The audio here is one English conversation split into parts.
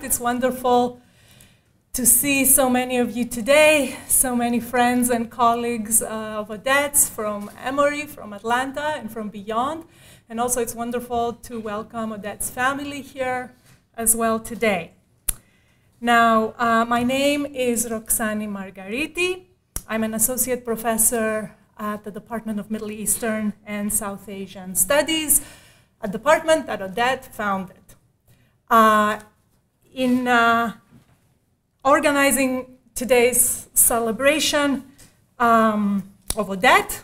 fact, it's wonderful to see so many of you today, so many friends and colleagues of Oded's from Emory, from Atlanta, and from beyond. And also it's wonderful to welcome Oded's family here as well today. Now, my name is Roxani Margariti. I'm an associate professor at the Department of Middle Eastern and South Asian Studies, a department that Oded founded. In organizing today's celebration of Oded,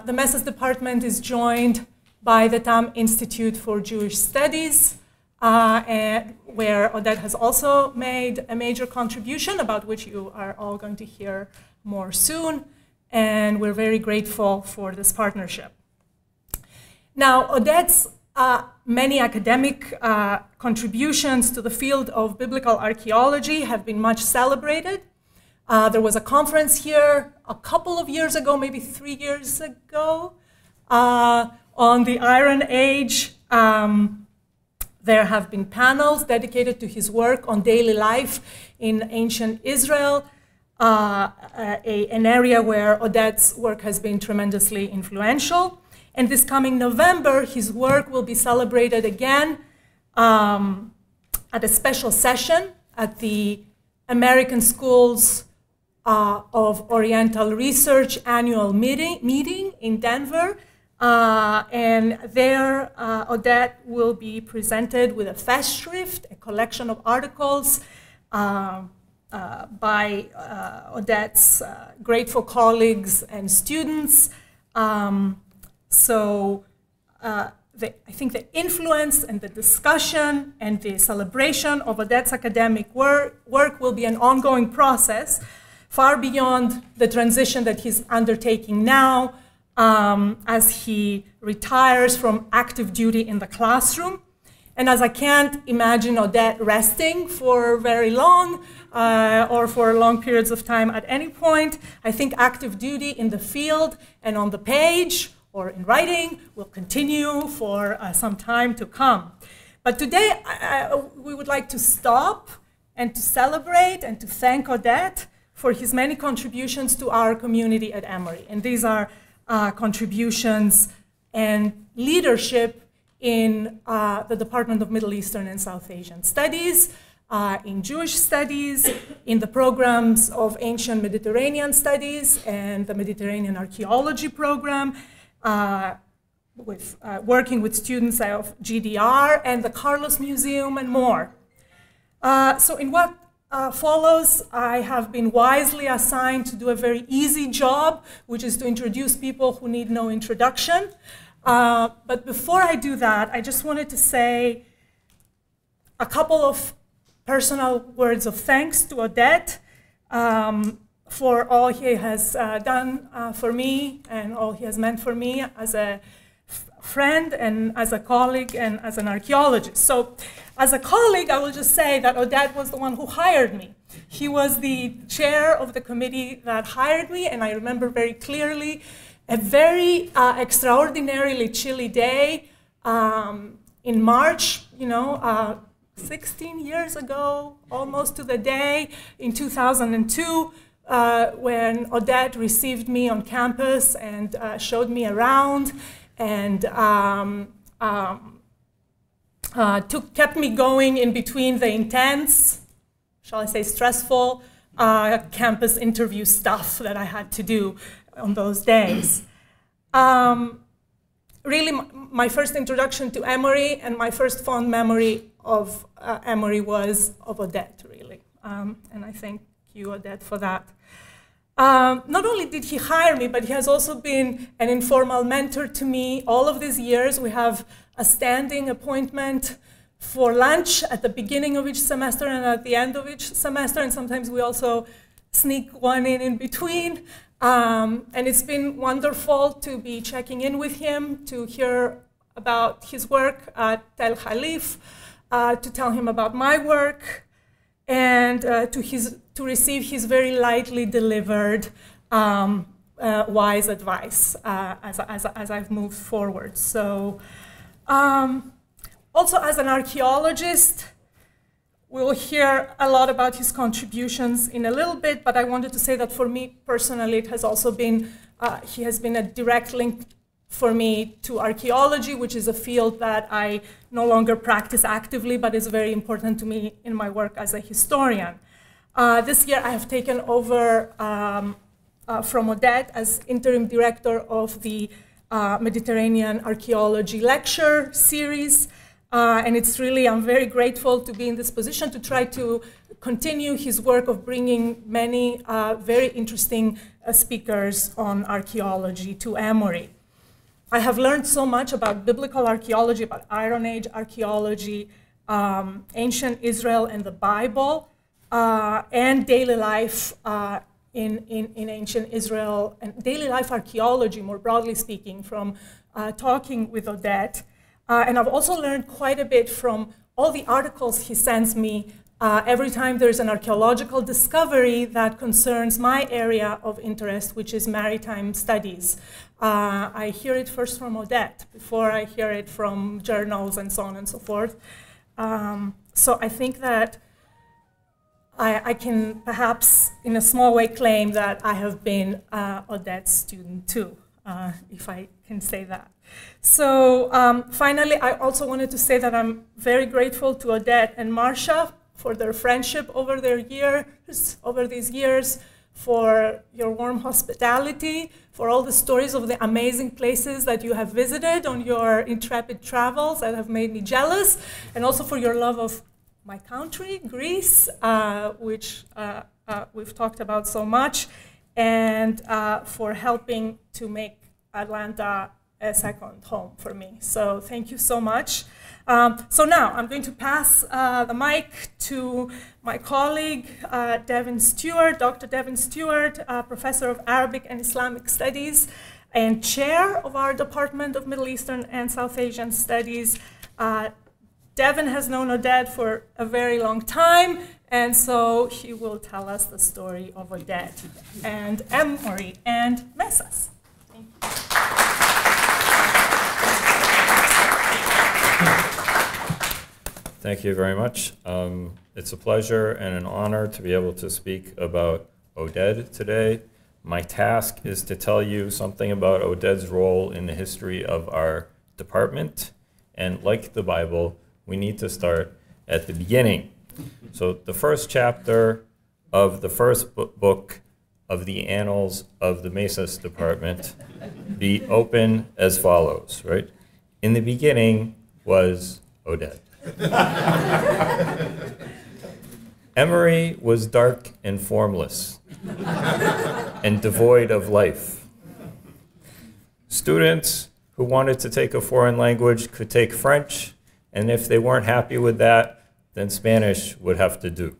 the Message Department is joined by the Tam Institute for Jewish Studies, where Oded has also made a major contribution, about which you are all going to hear more soon, and we're very grateful for this partnership. Now, Oded's many academic contributions to the field of biblical archaeology have been much celebrated. There was a conference here a couple of years ago, maybe 3 years ago, on the Iron Age. There have been panels dedicated to his work on daily life in ancient Israel, an area where Oded's work has been tremendously influential. And this coming November, his work will be celebrated again at a special session at the American Schools of Oriental Research annual meeting in Denver. And there, Oded will be presented with a Festschrift, a collection of articles by Oded's grateful colleagues and students. I think the influence and the discussion and the celebration of Oded's academic work will be an ongoing process, far beyond the transition that he's undertaking now, as he retires from active duty in the classroom. And as I can't imagine Oded resting for very long or for long periods of time at any point, I think active duty in the field and on the page or in writing will continue for some time to come. But today we would like to stop and to celebrate and to thank Oded for his many contributions to our community at Emory. And these are contributions and leadership in the Department of Middle Eastern and South Asian Studies, in Jewish Studies, in the programs of Ancient Mediterranean Studies and the Mediterranean Archaeology program, working with students of GDR and the Carlos Museum and more. So in what follows, I have been wisely assigned to do a very easy job, which is to introduce people who need no introduction. But before I do that, I just wanted to say a couple of personal words of thanks to Oded for all he has done for me and all he has meant for me as a friend and as a colleague and as an archaeologist. So as a colleague, I will just say that Oded was the one who hired me. He was the chair of the committee that hired me, and I remember very clearly a very extraordinarily chilly day in March, 16 years ago, almost to the day, in 2002, when Oded received me on campus and showed me around and kept me going in between the intense, shall I say stressful, campus interview stuff that I had to do on those days. Really, my first introduction to Emory and my first fond memory of Emory was of Oded, really. And I thank you, Oded, for that. Not only did he hire me, but he has also been an informal mentor to me all of these years. We have a standing appointment for lunch at the beginning of each semester and at the end of each semester, and sometimes we also sneak one in between. And it's been wonderful to be checking in with him, to hear about his work at Tell Halif, to tell him about my work, and to receive his very lightly delivered wise advice as I've moved forward. So also as an archaeologist, we'll hear a lot about his contributions in a little bit, but I wanted to say that for me personally, it has also been, he has been a direct link for me to archaeology, which is a field that I no longer practice actively, but is very important to me in my work as a historian. This year, I have taken over from Oded as interim director of the Mediterranean Archaeology Lecture Series. And it's really, I'm very grateful to be in this position to try to continue his work of bringing many very interesting speakers on archaeology to Emory. I have learned so much about biblical archaeology, about Iron Age archaeology, ancient Israel and the Bible, and daily life in ancient Israel, and daily life archaeology, more broadly speaking, from talking with Oded. And I've also learned quite a bit from all the articles he sends me every time there's an archaeological discovery that concerns my area of interest, which is maritime studies. I hear it first from Oded before I hear it from journals and so on and so forth. So I think that I can perhaps, in a small way, claim that I have been Oded's student too, if I can say that. So finally, I also wanted to say that I'm very grateful to Oded and Marcia for their friendship over these years, for your warm hospitality, for all the stories of the amazing places that you have visited on your intrepid travels that have made me jealous, and also for your love of my country, Greece, which we've talked about so much, and for helping to make Atlanta a second home for me. So thank you so much. So now I'm going to pass the mic to my colleague, Devin Stewart, Dr. Devin Stewart, professor of Arabic and Islamic Studies and chair of our Department of Middle Eastern and South Asian Studies. Devin has known Oded for a very long time, and so he will tell us the story of Oded and Emory and Mesas. Thank you. Thank you very much. It's a pleasure and an honor to be able to speak about Oded today. My task is to tell you something about Oded's role in the history of our department. And like the Bible, we need to start at the beginning. So the first chapter of the first book of the annals of the Mesas department be open as follows, right? In the beginning was Oded. Emory was dark and formless and devoid of life. Students who wanted to take a foreign language could take French, and if they weren't happy with that, then Spanish would have to do.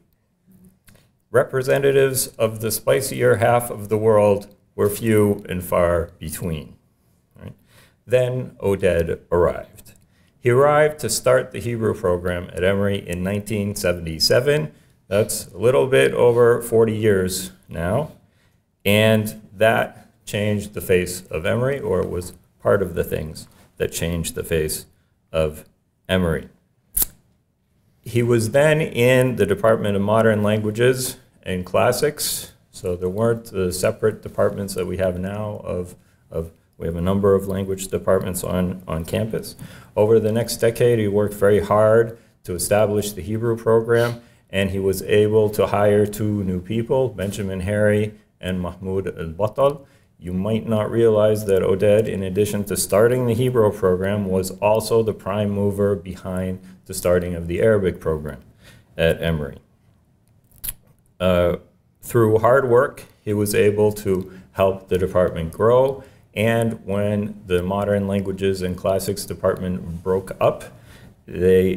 Representatives of the spicier half of the world were few and far between. Right? Then Oded arrived. He arrived to start the Hebrew program at Emory in 1977. That's a little bit over 40 years now. And that changed the face of Emory, or it was part of the things that changed the face of Emory. He was then in the Department of Modern Languages and Classics, so there weren't the separate departments that we have now we have a number of language departments on campus. Over the next decade, he worked very hard to establish the Hebrew program, and he was able to hire two new people, Benjamin Harry and Mahmoud al-Batal. You might not realize that Oded, in addition to starting the Hebrew program, was also the prime mover behind the starting of the Arabic program at Emory. Through hard work, he was able to help the department grow, and when the Modern Languages and Classics department broke up, this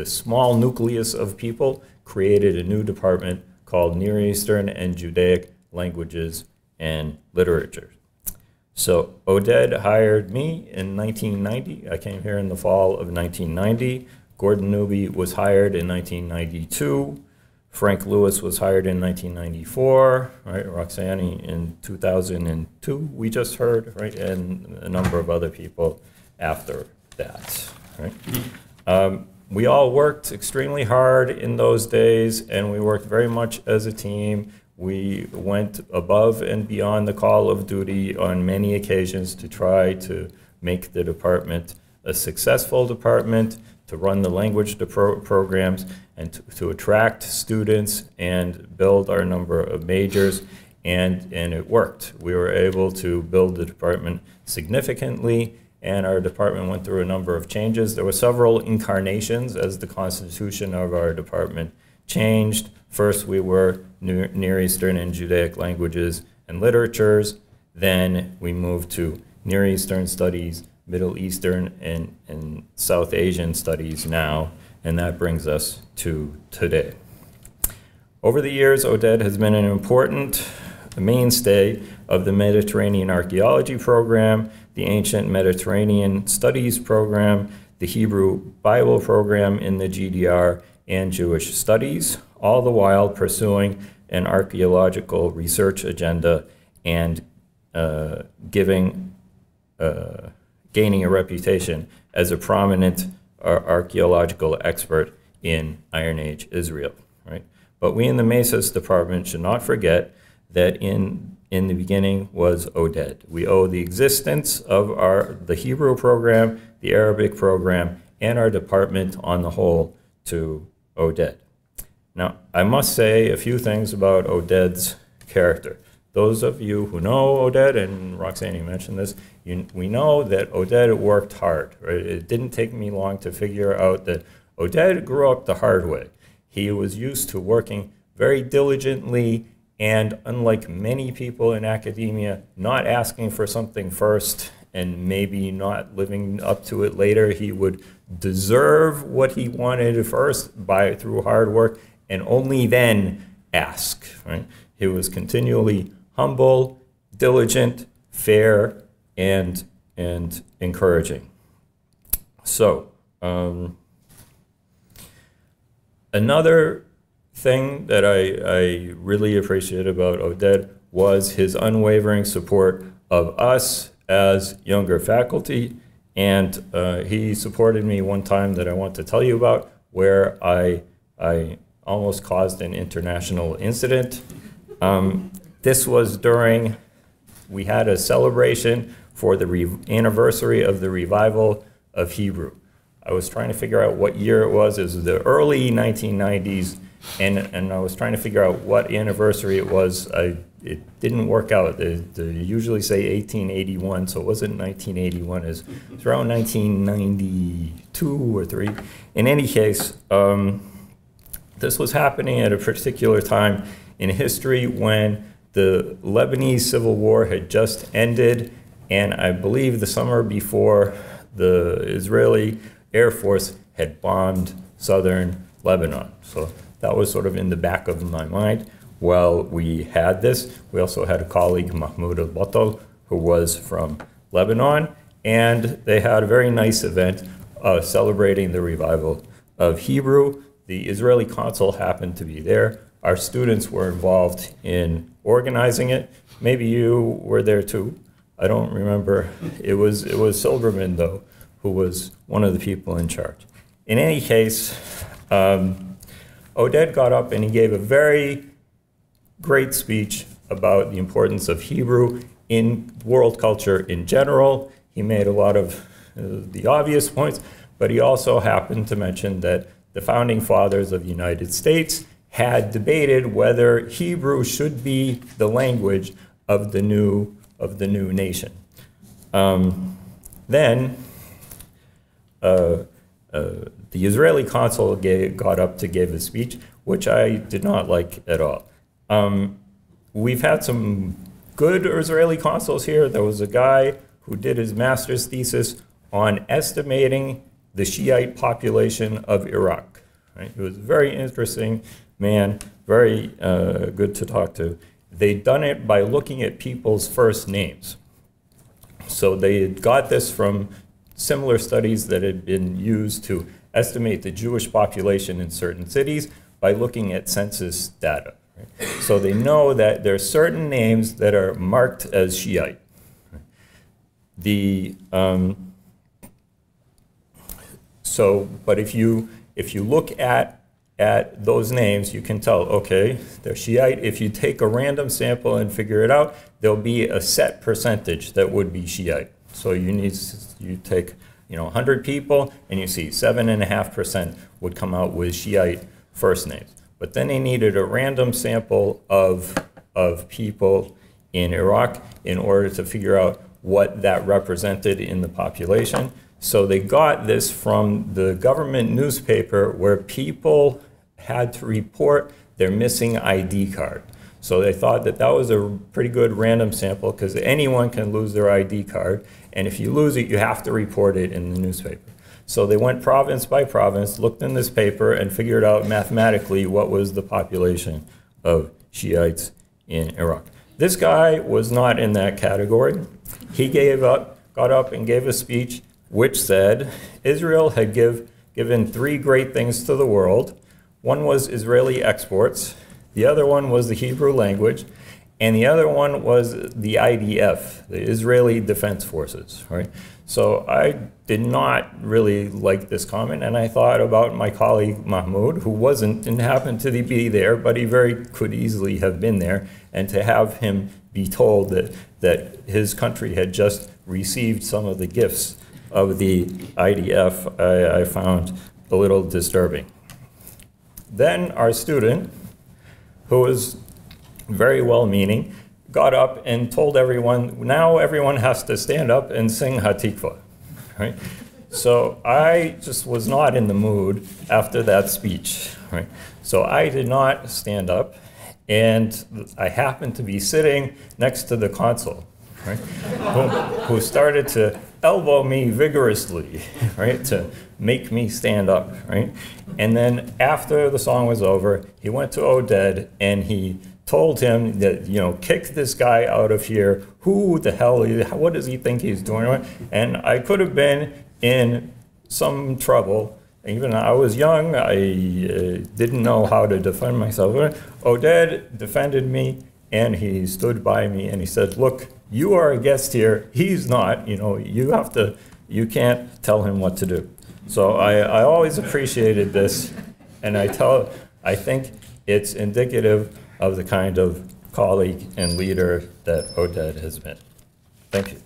small nucleus of people created a new department called Near Eastern and Judaic Languages and Literature. So Oded hired me in 1990. I came here in the fall of 1990. Gordon Newby was hired in 1992. Frank Lewis was hired in 1994, right? Roxani in 2002, we just heard, right? And a number of other people after that, right? We all worked extremely hard in those days, and we worked very much as a team. We went above and beyond the call of duty on many occasions to try to make the department a successful department, to run the language programs, and to attract students and build our number of majors, and it worked. We were able to build the department significantly, and our department went through a number of changes. There were several incarnations as the constitution of our department changed. First, we were Near Eastern and Judaic languages and literatures. Then we moved to Near Eastern studies, Middle Eastern and South Asian studies now, and that brings us to today. Over the years, Oded has been an important mainstay of the Mediterranean Archaeology Program, the Ancient Mediterranean Studies Program, the Hebrew Bible Program in the GDR, and Jewish Studies, all the while pursuing an archaeological research agenda and gaining a reputation as a prominent archaeological expert in Iron Age Israel, right? But we in the Mesas department should not forget that in the beginning was Oded. We owe the existence of the Hebrew program, the Arabic program, and our department on the whole to Oded. Now, I must say a few things about Oded's character. Those of you who know Oded, and Roxanne, you mentioned this, we know that Oded worked hard, right? It didn't take me long to figure out that Oded grew up the hard way. He was used to working very diligently, and unlike many people in academia, not asking for something first and maybe not living up to it later. He would deserve what he wanted first through hard work, and only then ask, right? He was continually humble, diligent, fair, and encouraging. So, another thing that I really appreciate about Oded was his unwavering support of us as younger faculty, and he supported me one time that I want to tell you about, where I almost caused an international incident. This was we had a celebration for the anniversary of the revival of Hebrew. I was trying to figure out what year it was. It was the early 1990s, and I was trying to figure out what anniversary it was. It didn't work out. They usually say 1881, so it wasn't 1981. It was around 1992 or 3. In any case, this was happening at a particular time in history when the Lebanese Civil War had just ended, and I believe the summer before, the Israeli Air Force had bombed southern Lebanon. So that was sort of in the back of my mind while we had this. We also had a colleague, Mahmoud al-Batal, who was from Lebanon, and they had a very nice event celebrating the revival of Hebrew. The Israeli consul happened to be there. Our students were involved in organizing it. Maybe you were there too. I don't remember. It was Silberman, though, who was one of the people in charge. In any case, Oded got up and he gave a very great speech about the importance of Hebrew in world culture in general. He made a lot of the obvious points, but he also happened to mention that the founding fathers of the United States had debated whether Hebrew should be the language of the new nation. Then the Israeli consul got up to give a speech, which I did not like at all. We've had some good Israeli consuls here. There was a guy who did his master's thesis on estimating the Shiite population of Iraq. Right? He was a very interesting man, very good to talk to. They'd done it by looking at people's first names. So they had got this from similar studies that had been used to estimate the Jewish population in certain cities by looking at census data. Right? So they know that there are certain names that are marked as Shiite. But if you if you look at those names, you can tell, okay, they're Shiite. If you take a random sample and figure it out, there'll be a set percentage that would be Shiite. So you take 100 people, and you see 7.5% would come out with Shiite first names. But then they needed a random sample of people in Iraq in order to figure out what that represented in the population. So they got this from the government newspaper where people had to report their missing ID card. So they thought that that was a pretty good random sample because anyone can lose their ID card. And if you lose it, you have to report it in the newspaper. So they went province by province, looked in this paper, and figured out mathematically what was the population of Shiites in Iraq. This guy was not in that category. He got up and gave a speech which said Israel had given 3 great things to the world. One was Israeli exports, the other one was the Hebrew language, and the other one was the IDF, the Israeli Defense Forces, right? So I did not really like this comment, and I thought about my colleague Mahmoud, who didn't happen to be there, but he could easily have been there, and to have him be told that his country had just received some of the gifts of the IDF, I found a little disturbing. Then our student, who was very well-meaning, got up and told everyone, now everyone has to stand up and sing Hatikva, right? So I just was not in the mood after that speech, right? So I did not stand up, and I happened to be sitting next to the consul, right? who started to elbow me vigorously, right, to make me stand up, right? And then after the song was over, he went to Oded and he told him that, kick this guy out of here. Who the hell, what does he think he's doing? And I could have been in some trouble. Even I was young, I didn't know how to defend myself. Oded defended me, and he stood by me and he said, look, you are a guest here, he's not, you can't tell him what to do. So I always appreciated this, and I think it's indicative of the kind of colleague and leader that Oded has been. Thank you.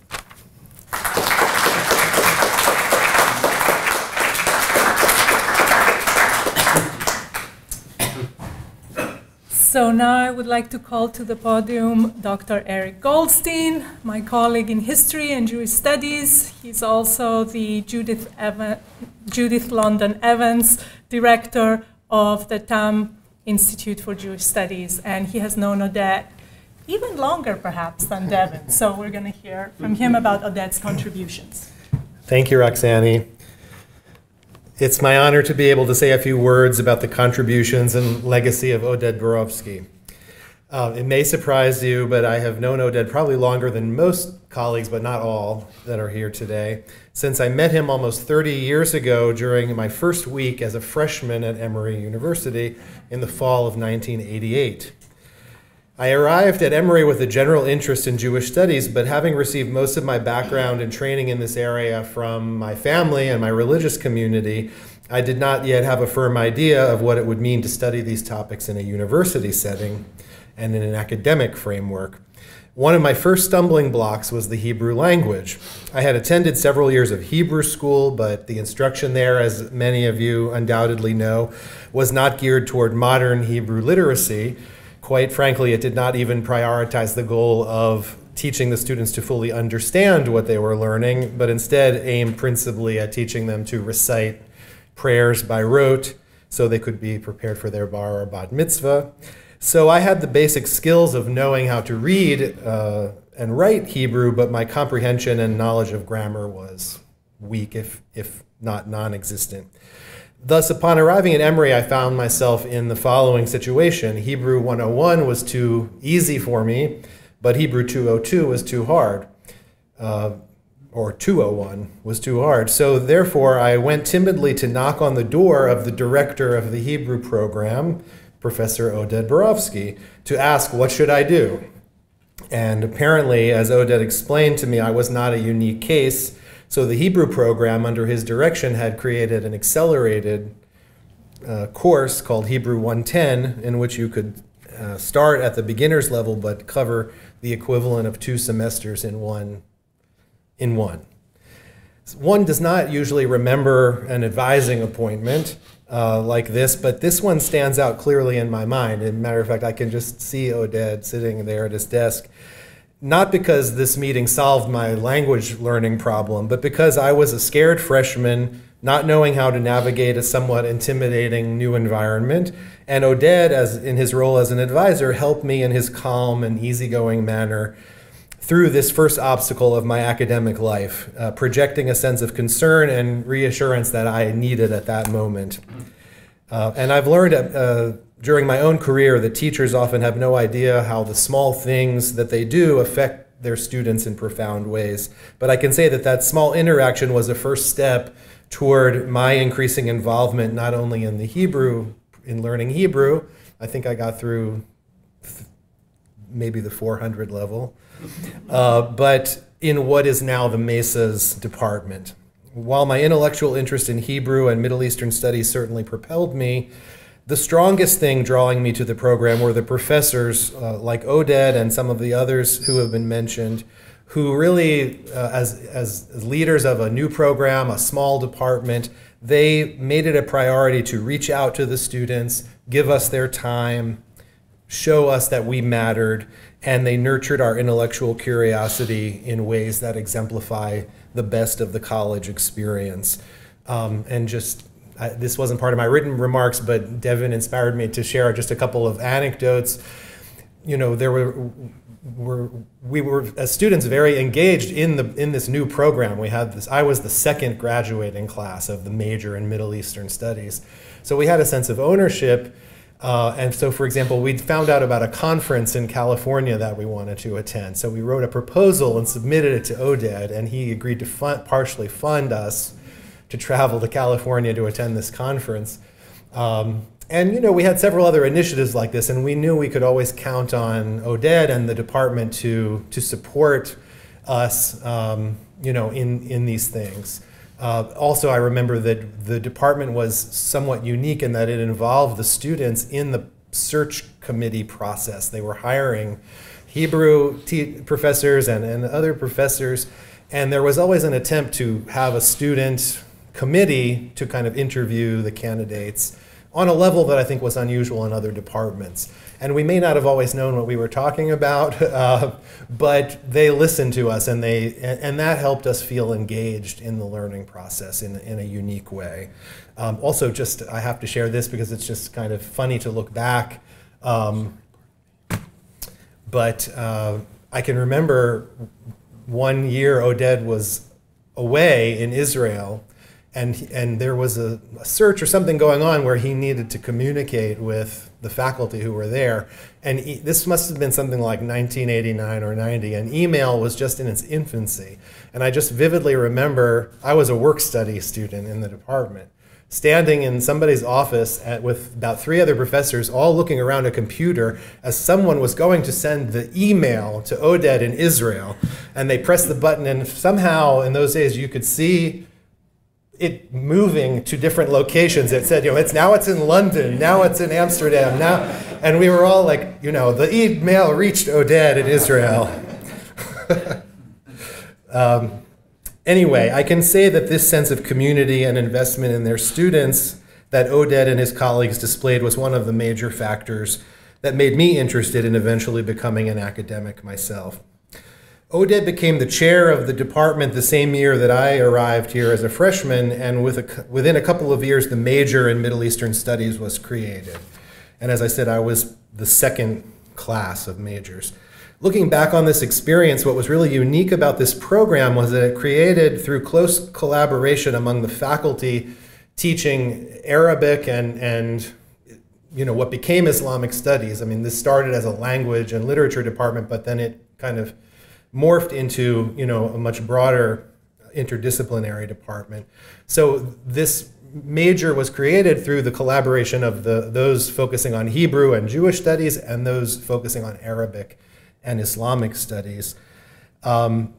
So now I would like to call to the podium Dr. Eric Goldstein, my colleague in history and Jewish studies. He's also the Judith London Evans Director of the TAM Institute for Jewish Studies, and he has known Oded even longer perhaps than Devin. So we're going to hear from him about Oded's contributions. Thank you, Roxanne. It's my honor to be able to say a few words about the contributions and legacy of Oded Borowski. It may surprise you, but I have known Oded probably longer than most colleagues, but not all, that are here today, since I met him almost 30 years ago during my first week as a freshman at Emory University in the fall of 1988. I arrived at Emory with a general interest in Jewish studies, but having received most of my background and training in this area from my family and my religious community, I did not yet have a firm idea of what it would mean to study these topics in a university setting and in an academic framework. One of my first stumbling blocks was the Hebrew language. I had attended several years of Hebrew school, but the instruction there, as many of you undoubtedly know, was not geared toward modern Hebrew literacy. Quite frankly, it did not even prioritize the goal of teaching the students to fully understand what they were learning, but instead aimed principally at teaching them to recite prayers by rote so they could be prepared for their bar or bat mitzvah. So I had the basic skills of knowing how to read and write Hebrew, but my comprehension and knowledge of grammar was weak, if not non-existent. Thus, upon arriving at Emory, I found myself in the following situation. Hebrew 101 was too easy for me, but Hebrew 202 was too hard, or 201 was too hard. So therefore, I went timidly to knock on the door of the director of the Hebrew program, Professor Oded Borowski, to ask, what should I do? And apparently, as Oded explained to me, I was not a unique case. So the Hebrew program, under his direction, had created an accelerated course called Hebrew 110, in which you could start at the beginner's level but cover the equivalent of 2 semesters in one. One does not usually remember an advising appointment like this, but this one stands out clearly in my mind. As a matter of fact, I can just see Oded sitting there at his desk, not because this meeting solved my language learning problem, but because I was a scared freshman, not knowing how to navigate a somewhat intimidating new environment. And Oded, as in his role as an advisor, helped me in his calm and easygoing manner through this first obstacle of my academic life, projecting a sense of concern and reassurance that I needed at that moment. And I've learned during my own career that teachers often have no idea how the small things that they do affect their students in profound ways. But I can say that that small interaction was a first step toward my increasing involvement, not only in in learning Hebrew. I think I got through maybe the 400 level, but in what is now the Mesa's department. While my intellectual interest in Hebrew and Middle Eastern studies certainly propelled me, the strongest thing drawing me to the program were the professors like Oded and some of the others who have been mentioned, who really, as leaders of a new program, a small department, they made it a priority to reach out to the students, give us their time, show us that we mattered, and they nurtured our intellectual curiosity in ways that exemplify the best of the college experience. This wasn't part of my written remarks, but Devin inspired me to share just a couple of anecdotes. You know, we were as students very engaged in this new program. I was the second graduating class of the major in Middle Eastern Studies, so we had a sense of ownership. And so, for example, we found out about a conference in California that we wanted to attend. So we wrote a proposal and submitted it to Oded, and he agreed to partially fund us to travel to California to attend this conference. And, you know, we had several other initiatives like this, and we knew we could always count on Oded and the department to support us, you know, in these things. Also, I remember that the department was somewhat unique in that it involved the students in the search committee process. They were hiring Hebrew professors and other professors, and there was always an attempt to have a student committee to kind of interview the candidates on a level that I think was unusual in other departments. And we may not have always known what we were talking about, but they listened to us, and that helped us feel engaged in the learning process in a unique way. Also, I have to share this because it's just kind of funny to look back. But I can remember one year Oded was away in Israel, and there was a search or something going on where he needed to communicate with the faculty who were there. And this must have been something like 1989 or 90, and email was just in its infancy. And I just vividly remember, I was a work study student in the department, standing in somebody's office with about 3 other professors, all looking around a computer as someone was going to send the email to Oded in Israel. And they pressed the button, and somehow in those days you could see it moving to different locations. It said, you know, now it's in London, now it's in Amsterdam, now, and we were all like, you know, the email reached Oded in Israel. Anyway, I can say that this sense of community and investment in their students that Oded and his colleagues displayed was one of the major factors that made me interested in eventually becoming an academic myself. Oded became the chair of the department the same year that I arrived here as a freshman, and within a couple of years, the major in Middle Eastern Studies was created. And as I said, I was the second class of majors. Looking back on this experience, what was really unique about this program was that it created, through close collaboration among the faculty teaching Arabic and you know, what became Islamic studies. I mean, this started as a language and literature department, but then it kind of morphed into, you know, a much broader interdisciplinary department. So this major was created through the collaboration of those focusing on Hebrew and Jewish studies and those focusing on Arabic and Islamic studies. Many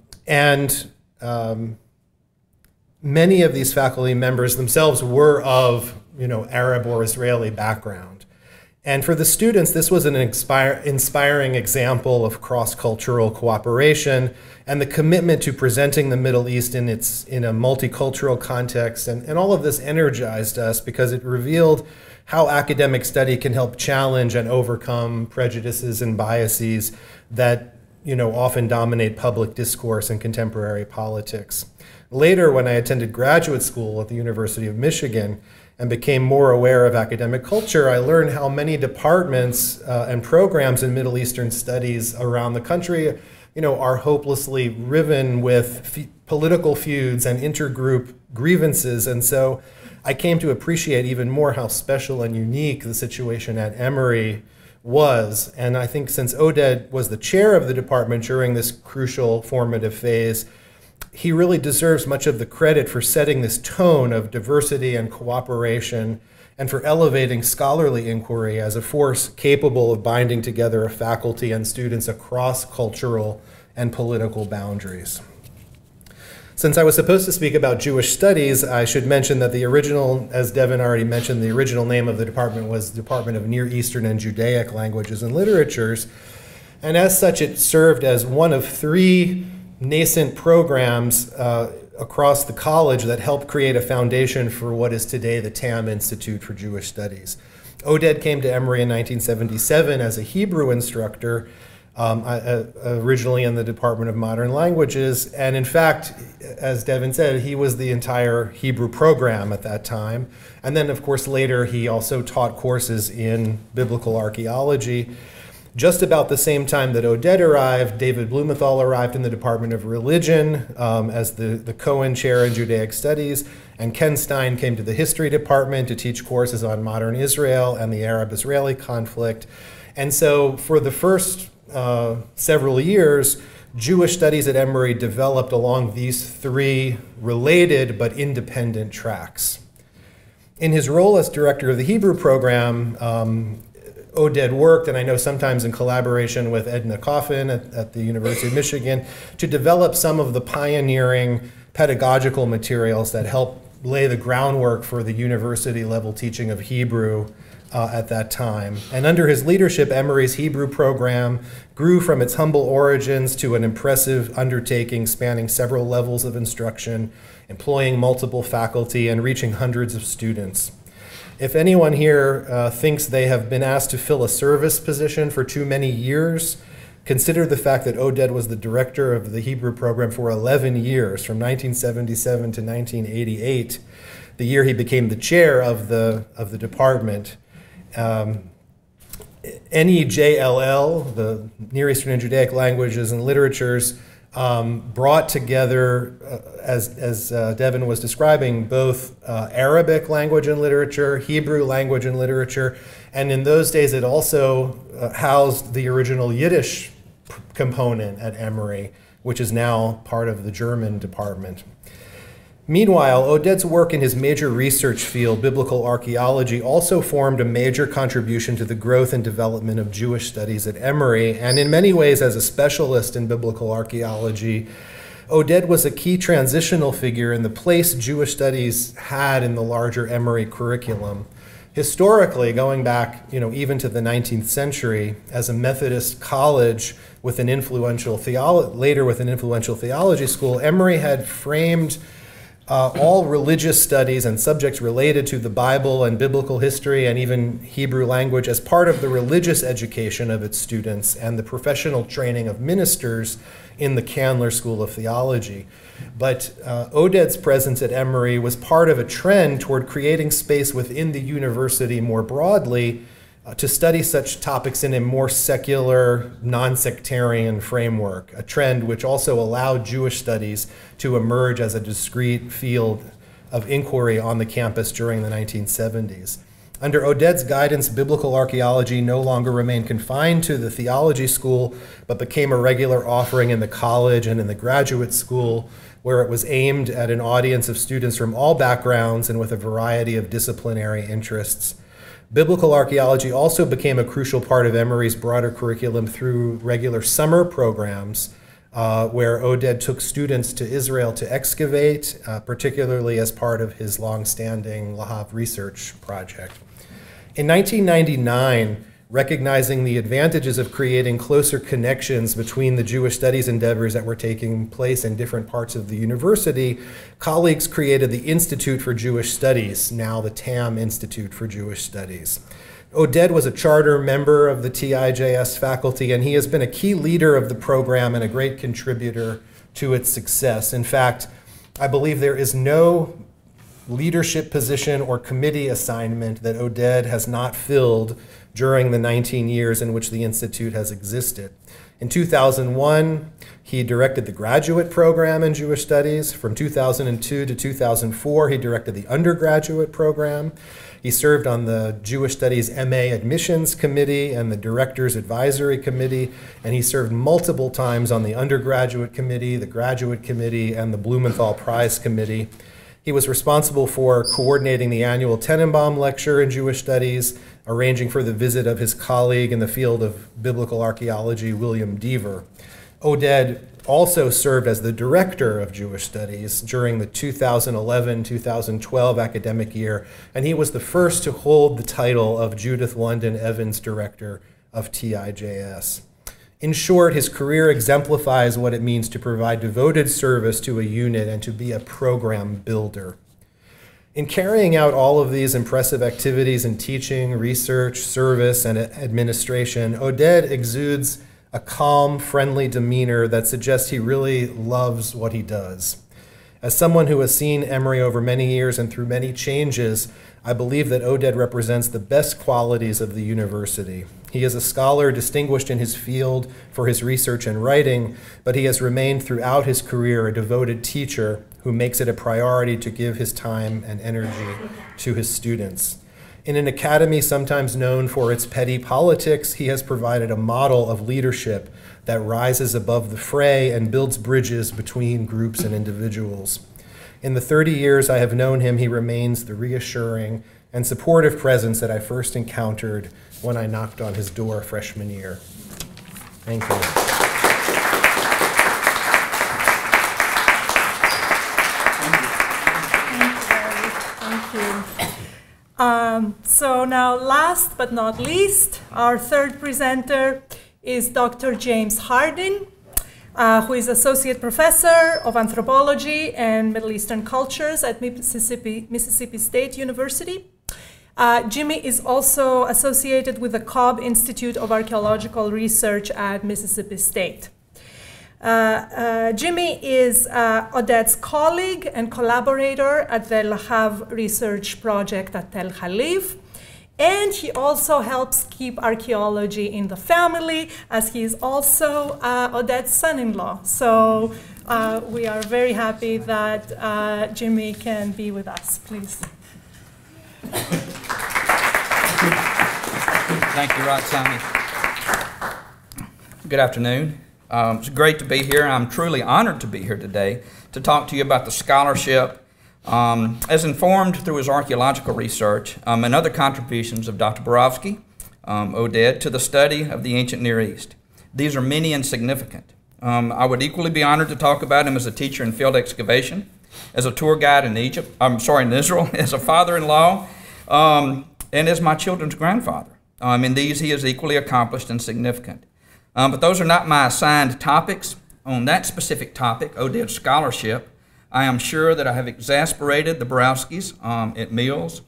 of these faculty members themselves were of Arab or Israeli background. And for the students, this was an inspiring example of cross-cultural cooperation and the commitment to presenting the Middle East in a multicultural context. And all of this energized us because it revealed how academic study can help challenge and overcome prejudices and biases that often dominate public discourse in contemporary politics. Later, when I attended graduate school at the University of Michigan and became more aware of academic culture, I learned how many departments and programs in Middle Eastern studies around the country are hopelessly riven with political feuds and intergroup grievances. And so I came to appreciate even more how special and unique the situation at Emory was. And I think since Oded was the chair of the department during this crucial formative phase, he really deserves much of the credit for setting this tone of diversity and cooperation and for elevating scholarly inquiry as a force capable of binding together a faculty and students across cultural and political boundaries. Since I was supposed to speak about Jewish studies, I should mention that the original, as Devin already mentioned, the original name of the department was the Department of Near Eastern and Judaic Languages and Literatures. And as such, it served as one of 3 nascent programs across the college that helped create a foundation for what is today the TAM Institute for Jewish Studies. Oded came to Emory in 1977 as a Hebrew instructor, originally in the Department of Modern Languages. And in fact, as Devin said, he was the entire Hebrew program at that time. And then, of course, later he also taught courses in biblical archaeology. Just about the same time that Oded arrived, David Blumenthal arrived in the Department of Religion as the Cohen Chair in Judaic Studies, and Ken Stein came to the History Department to teach courses on modern Israel and the Arab-Israeli conflict. And so for the first several years, Jewish studies at Emory developed along these 3 related but independent tracks. In his role as director of the Hebrew program, Oded worked, and I know sometimes in collaboration with Edna Coffin at the University of Michigan, to develop some of the pioneering pedagogical materials that help lay the groundwork for the university-level teaching of Hebrew at that time. And under his leadership, Emory's Hebrew program grew from its humble origins to an impressive undertaking spanning several levels of instruction, employing multiple faculty, and reaching hundreds of students. If anyone here thinks they have been asked to fill a service position for too many years, consider the fact that Oded was the director of the Hebrew program for 11 years, from 1977 to 1988, the year he became the chair of the department. NEJLL, the Near Eastern and Judaic Languages and Literatures, brought together, as Devin was describing, both Arabic language and literature, Hebrew language and literature, and in those days it also housed the original Yiddish component at Emory, which is now part of the German department. Meanwhile, Oded's work in his major research field, biblical archaeology, also formed a major contribution to the growth and development of Jewish studies at Emory, and in many ways as a specialist in biblical archaeology, Oded was a key transitional figure in the place Jewish studies had in the larger Emory curriculum. Historically, going back, even to the 19th century, as a Methodist college with an influential later with an influential theology school, Emory had framed all religious studies and subjects related to the Bible and biblical history and even Hebrew language as part of the religious education of its students and the professional training of ministers in the Candler School of Theology. But Oded's presence at Emory was part of a trend toward creating space within the university more broadly to study such topics in a more secular, non-sectarian framework, a trend which also allowed Jewish studies to emerge as a discrete field of inquiry on the campus during the 1970s. Under Oded's guidance, biblical archaeology no longer remained confined to the theology school, but became a regular offering in the college and in the graduate school, where it was aimed at an audience of students from all backgrounds and with a variety of disciplinary interests. Biblical archaeology also became a crucial part of Emory's broader curriculum through regular summer programs where Oded took students to Israel to excavate, particularly as part of his long-standing Lahav research project. In 1999, recognizing the advantages of creating closer connections between the Jewish studies endeavors that were taking place in different parts of the university, colleagues created the Institute for Jewish Studies, now the TAM Institute for Jewish Studies. Oded was a charter member of the TIJS faculty, and he has been a key leader of the program and a great contributor to its success. In fact, I believe there is no leadership position or committee assignment that Oded has not filled during the 19 years in which the Institute has existed. In 2001, he directed the graduate program in Jewish Studies. From 2002 to 2004, he directed the undergraduate program. He served on the Jewish Studies MA Admissions Committee and the Directors Advisory Committee, and he served multiple times on the Undergraduate Committee, the Graduate Committee, and the Blumenthal Prize Committee. He was responsible for coordinating the annual Tenenbaum Lecture in Jewish Studies, arranging for the visit of his colleague in the field of biblical archaeology, William Deaver. Oded also served as the director of Jewish Studies during the 2011-2012 academic year, and he was the first to hold the title of Judith London Evans Director of TIJS. In short, his career exemplifies what it means to provide devoted service to a unit and to be a program builder. In carrying out all of these impressive activities in teaching, research, service, and administration, Oded exudes a calm, friendly demeanor that suggests he really loves what he does. As someone who has seen Emory over many years and through many changes, I believe that Oded represents the best qualities of the university. He is a scholar distinguished in his field for his research and writing, but he has remained throughout his career a devoted teacher who makes it a priority to give his time and energy to his students. In an academy sometimes known for its petty politics, he has provided a model of leadership that rises above the fray and builds bridges between groups and individuals. In the 30 years I have known him, he remains the reassuring and supportive presence that I first encountered when I knocked on his door freshman year. Thank you. So now, last but not least, our third presenter is Dr. James Hardin, who is Associate Professor of Anthropology and Middle Eastern Cultures at Mississippi State University. Jimmy is also associated with the Cobb Institute of Archaeological Research at Mississippi State. Jimmy is Oded's colleague and collaborator at the Lahav research project at Tell Halif, and he also helps keep archaeology in the family, as he is also Oded's son-in-law. So we are very happy that Jimmy can be with us. Please. Thank you, Roxani. Good afternoon. It's great to be here. I'm truly honored to be here today to talk to you about the scholarship as informed through his archaeological research and other contributions of Dr. Borowski, Oded, to the study of the ancient Near East. These are many and significant. I would equally be honored to talk about him as a teacher in field excavation, as a tour guide in in Israel, as a father-in-law, and as my children's grandfather. In these, he is equally accomplished and significant. But those are not my assigned topics. On that specific topic, Oded's scholarship, I am sure that I have exasperated the Borowskis at meals,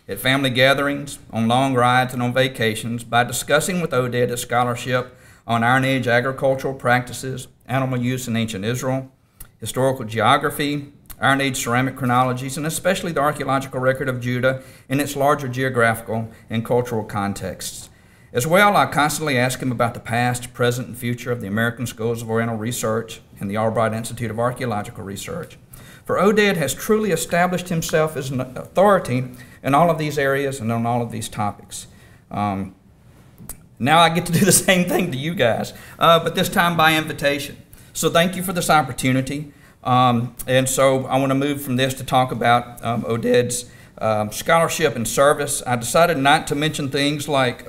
at family gatherings, on long rides, and on vacations by discussing with Oded his scholarship on Iron Age agricultural practices, animal use in ancient Israel, historical geography, Iron Age ceramic chronologies, and especially the archaeological record of Judah in its larger geographical and cultural contexts. As well, I constantly ask him about the past, present, and future of the American Schools of Oriental Research and the Albright Institute of Archaeological Research. For Oded has truly established himself as an authority in all of these areas and on all of these topics. Now I get to do the same thing to you guys, but this time by invitation. So thank you for this opportunity. And so I want to move from this to talk about Oded's scholarship and service. I decided not to mention things like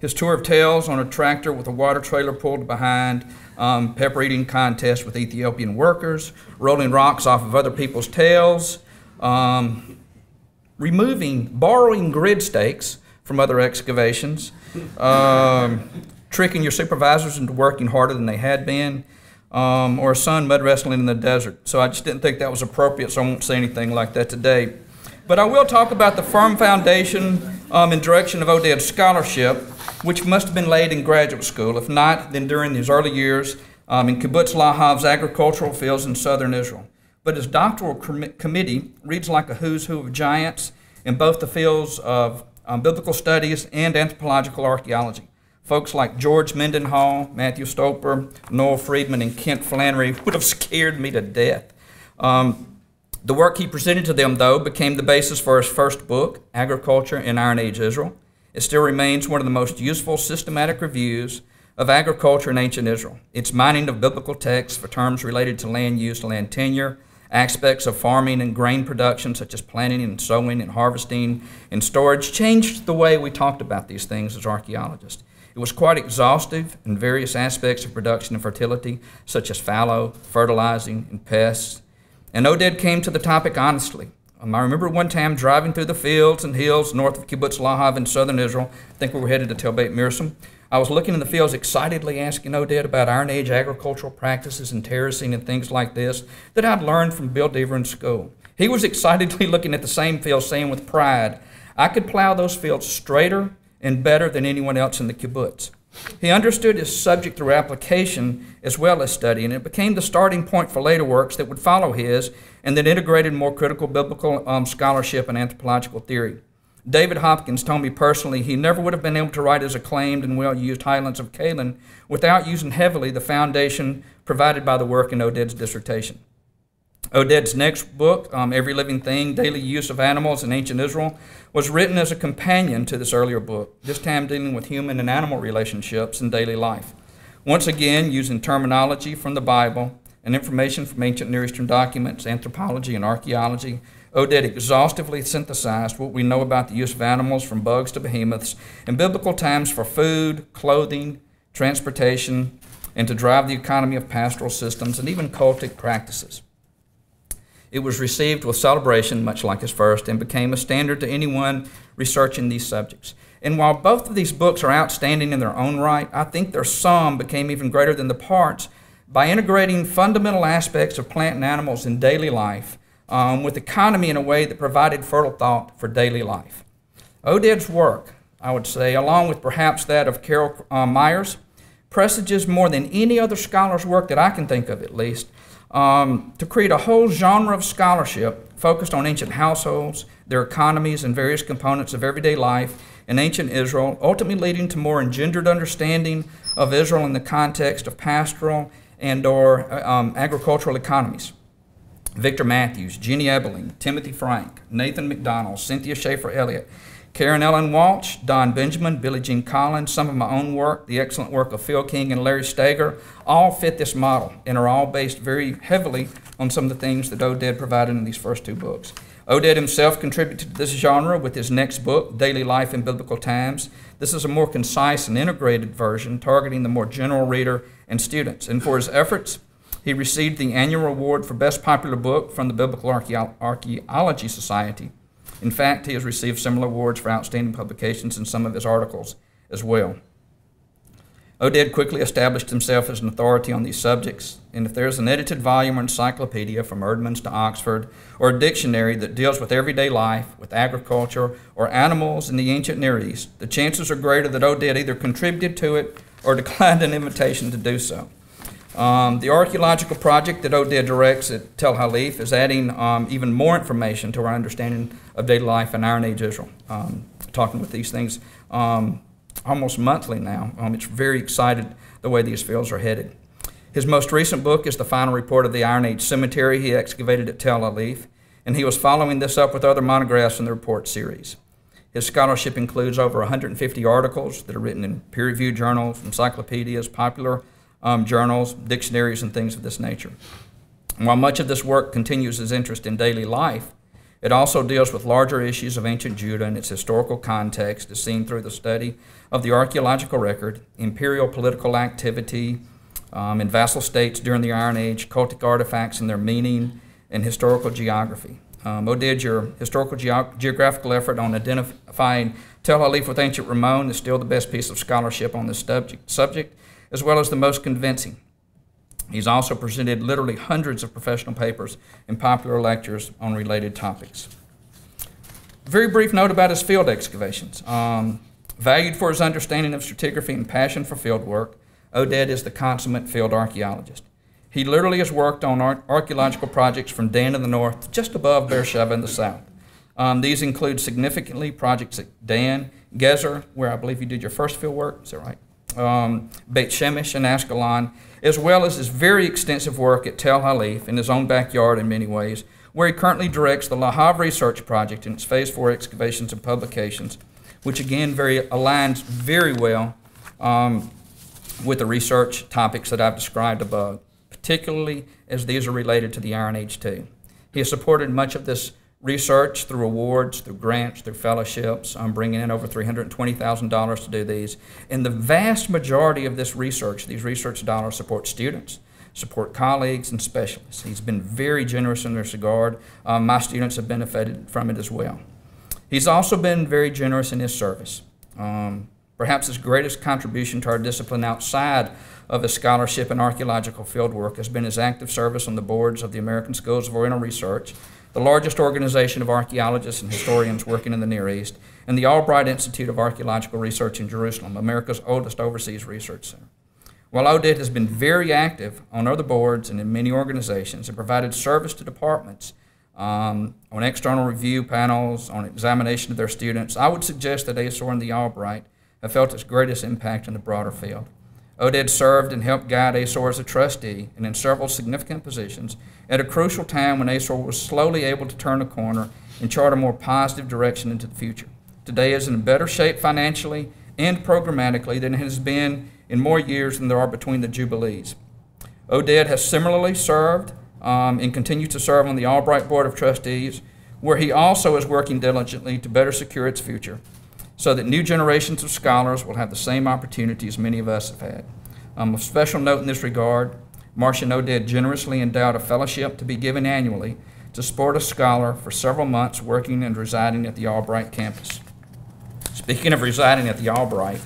His tour of tales on a tractor with a water trailer pulled behind, pepper eating contest with Ethiopian workers, rolling rocks off of other people's tails, borrowing grid stakes from other excavations, tricking your supervisors into working harder than they had been, or a son mud wrestling in the desert. So I just didn't think that was appropriate, so I won't say anything like that today. But I will talk about the firm foundation and direction of Oded's scholarship, which must have been laid in graduate school. If not, then during his early years in Kibbutz Lahav's agricultural fields in southern Israel. But his doctoral committee reads like a who's who of giants in both the fields of biblical studies and anthropological archaeology. Folks like George Mendenhall, Matthew Stoper, Noel Friedman, and Kent Flannery would have scared me to death. The work he presented to them, though, became the basis for his first book, Agriculture in Iron Age Israel. It still remains one of the most useful systematic reviews of agriculture in ancient Israel. Its mining of biblical texts for terms related to land use, land tenure, aspects of farming and grain production, such as planting and sowing and harvesting and storage, changed the way we talked about these things as archaeologists. It was quite exhaustive in various aspects of production and fertility, such as fallow, fertilizing, and pests. And Oded came to the topic honestly. I remember one time driving through the fields and hills north of Kibbutz Lahav in southern Israel. I think we were headed to Tel Beit Mirsum. I was looking in the fields excitedly asking Oded about Iron Age agricultural practices and terracing and things like this that I'd learned from Bill Deaver in school. He was excitedly looking at the same fields, saying with pride, I could plow those fields straighter and better than anyone else in the kibbutz. He understood his subject through application as well as study, and it became the starting point for later works that would follow his and that integrated more critical biblical scholarship and anthropological theory. David Hopkins told me personally he never would have been able to write his acclaimed and well-used Highlands of Canaan without using heavily the foundation provided by the work in Oded's dissertation. Oded's next book, Every Living Thing, Daily Use of Animals in Ancient Israel, was written as a companion to this earlier book, this time dealing with human and animal relationships in daily life. Once again, using terminology from the Bible and information from ancient Near Eastern documents, anthropology, and archaeology, Oded exhaustively synthesized what we know about the use of animals from bugs to behemoths in biblical times for food, clothing, transportation, and to drive the economy of pastoral systems and even cultic practices. It was received with celebration, much like his first, and became a standard to anyone researching these subjects. And while both of these books are outstanding in their own right, I think their sum became even greater than the parts by integrating fundamental aspects of plant and animals in daily life with economy in a way that provided fertile thought for daily life. Oded's work, I would say, along with perhaps that of Carol Myers, presages more than any other scholar's work that I can think of at least, to create a whole genre of scholarship focused on ancient households, their economies, and various components of everyday life in ancient Israel, ultimately leading to more engendered understanding of Israel in the context of pastoral and or agricultural economies. Victor Matthews, Jeannie Ebeling, Timothy Frank, Nathan McDonald, Cynthia Schaefer-Elliott, Karen Ellen Walsh, Don Benjamin, Billie Jean Collins, some of my own work, the excellent work of Phil King and Larry Steger, all fit this model and are all based very heavily on some of the things that Oded provided in these first two books. Oded himself contributed to this genre with his next book, Daily Life in Biblical Times. This is a more concise and integrated version targeting the more general reader and students. And for his efforts, he received the annual award for Best Popular Book from the Biblical Archaeology Society. In fact, he has received similar awards for outstanding publications in some of his articles as well. Oded quickly established himself as an authority on these subjects, and if there's an edited volume or encyclopedia from Erdman's to Oxford, or a dictionary that deals with everyday life, with agriculture, or animals in the ancient Near East, the chances are greater that Oded either contributed to it or declined an invitation to do so. The archaeological project that Oded directs at Tell Halif is adding even more information to our understanding of daily life in Iron Age Israel. Talking with these things almost monthly now. It's very excited the way these fields are headed. His most recent book is the final report of the Iron Age cemetery he excavated at Tell Halif, and he was following this up with other monographs in the report series. His scholarship includes over 150 articles that are written in peer-reviewed journals, encyclopedias, popular journals, dictionaries, and things of this nature. And while much of this work continues his interest in daily life, It also deals with larger issues of ancient Judah and its historical context as seen through the study of the archaeological record, imperial political activity in vassal states during the Iron Age, cultic artifacts and their meaning, and historical geography. Oded, your historical geographical effort on identifying Tell Halif with ancient Ramon is still the best piece of scholarship on this subject, as well as the most convincing. He's also presented literally hundreds of professional papers and popular lectures on related topics. Very brief note about his field excavations. Valued for his understanding of stratigraphy and passion for field work, Oded is the consummate field archaeologist. He literally has worked on archaeological projects from Dan in the north to just above Beersheba in the south. These include significantly projects at Dan, Gezer, where I believe you did your first field work, is that right? Beit Shemesh and Ashkelon, as well as his very extensive work at Tell Halif in his own backyard in many ways, where he currently directs the Lahav Research Project in its Phase 4 excavations and publications, which again aligns very well with the research topics that I've described above, particularly as these are related to the Iron Age too. He has supported much of this research through awards, through grants, through fellowships. I'm bringing in over $320,000 to do these. And the vast majority of this research, these research dollars, support students, support colleagues, and specialists. He's been very generous in this regard. My students have benefited from it as well. He's also been very generous in his service. Perhaps his greatest contribution to our discipline outside of his scholarship and archaeological fieldwork has been his active service on the boards of the American Schools of Oriental Research, the largest organization of archaeologists and historians working in the Near East, and the Albright Institute of Archaeological Research in Jerusalem, America's oldest overseas research center. While Oded has been very active on other boards and in many organizations and provided service to departments on external review panels, on examination of their students, I would suggest that ASOR and the Albright have felt its greatest impact in the broader field. Oded served and helped guide ASOR as a trustee and in several significant positions at a crucial time when ASOR was slowly able to turn a corner and chart a more positive direction into the future. Today is in better shape financially and programmatically than it has been in more years than there are between the Jubilees. Oded has similarly served and continues to serve on the Albright Board of Trustees, where he also is working diligently to better secure its future, so that new generations of scholars will have the same opportunities many of us have had. Of special note in this regard, Marcia and Oded generously endowed a fellowship to be given annually to support a scholar for several months working and residing at the Albright campus. Speaking of residing at the Albright,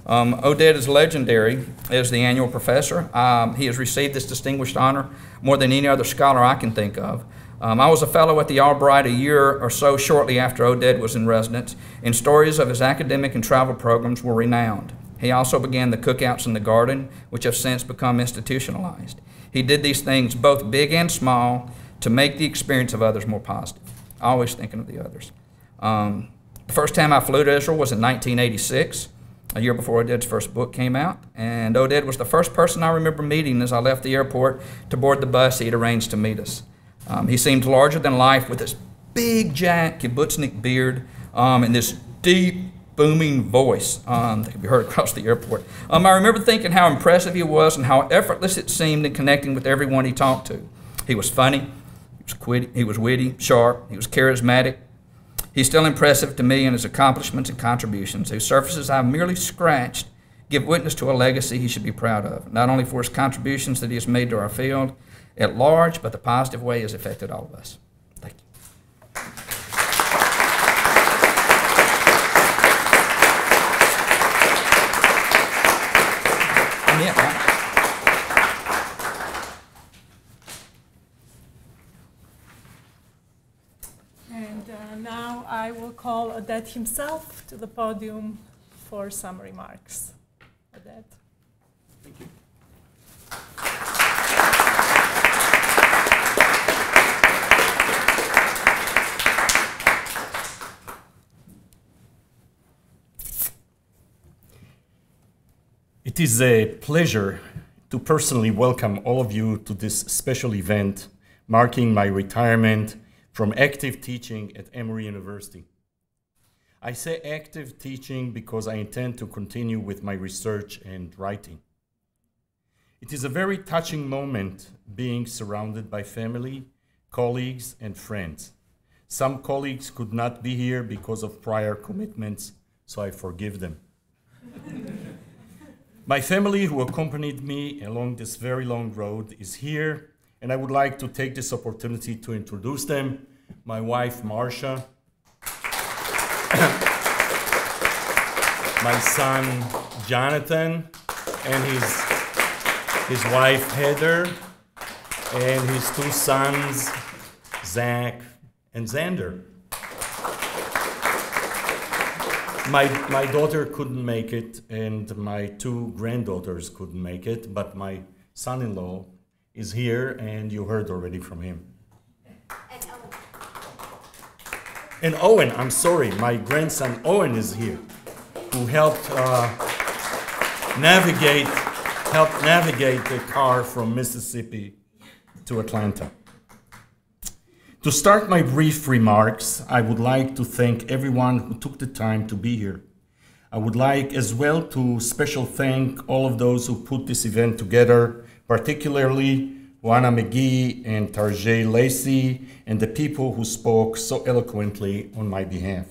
Oded is legendary as the annual professor. He has received this distinguished honor more than any other scholar I can think of. I was a fellow at the Albright a year or so shortly after Oded was in residence, and stories of his academic and travel programs were renowned. He also began the cookouts in the garden, which have since become institutionalized. He did these things both big and small to make the experience of others more positive, always thinking of the others. The first time I flew to Israel was in 1986, a year before Oded's first book came out, and Oded was the first person I remember meeting as I left the airport to board the bus he had arranged to meet us. He seemed larger than life with this big, giant kibbutznik beard and this deep, booming voice that could be heard across the airport. I remember thinking how impressive he was and how effortless it seemed in connecting with everyone he talked to. He was funny, he was witty, sharp, he was charismatic. He's still impressive to me in his accomplishments and contributions, whose surfaces I've merely scratched give witness to a legacy he should be proud of, not only for his contributions that he has made to our field at large, but the positive way he has affected all of us. Thank you. And now I will call Oded himself to the podium for some remarks. Oded. Thank you. It is a pleasure to personally welcome all of you to this special event marking my retirement from active teaching at Emory University. I say active teaching because I intend to continue with my research and writing. It is a very touching moment being surrounded by family, colleagues, and friends. Some colleagues could not be here because of prior commitments, so I forgive them. My family, who accompanied me along this very long road, is here, and I would like to take this opportunity to introduce them. My wife, Marcia, my son, Jonathan, and his wife, Heather, and his two sons, Zach and Xander. My daughter couldn't make it, and my two granddaughters couldn't make it, but my son-in-law is here, and you heard already from him. And Owen, I'm sorry, my grandson Owen is here, who helped navigate the car from Mississippi to Atlanta. To start my brief remarks, I would like to thank everyone who took the time to be here. I would like as well to special thank all of those who put this event together, particularly Juana McGee and Tarjay Lacey, and the people who spoke so eloquently on my behalf.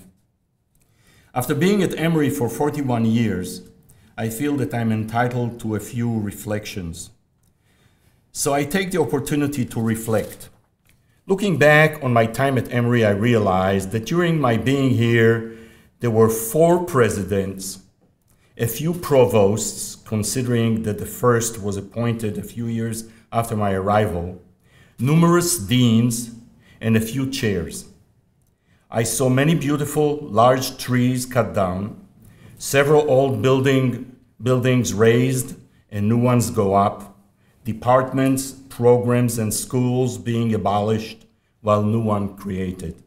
After being at Emory for 41 years, I feel that I'm entitled to a few reflections. So I take the opportunity to reflect. Looking back on my time at Emory, I realized that during my being here, there were 4 presidents, a few provosts, considering that the first was appointed a few years after my arrival, numerous deans, and a few chairs. I saw many beautiful, large trees cut down, several old buildings raised and new ones go up, departments, programs, and schools being abolished while new ones created.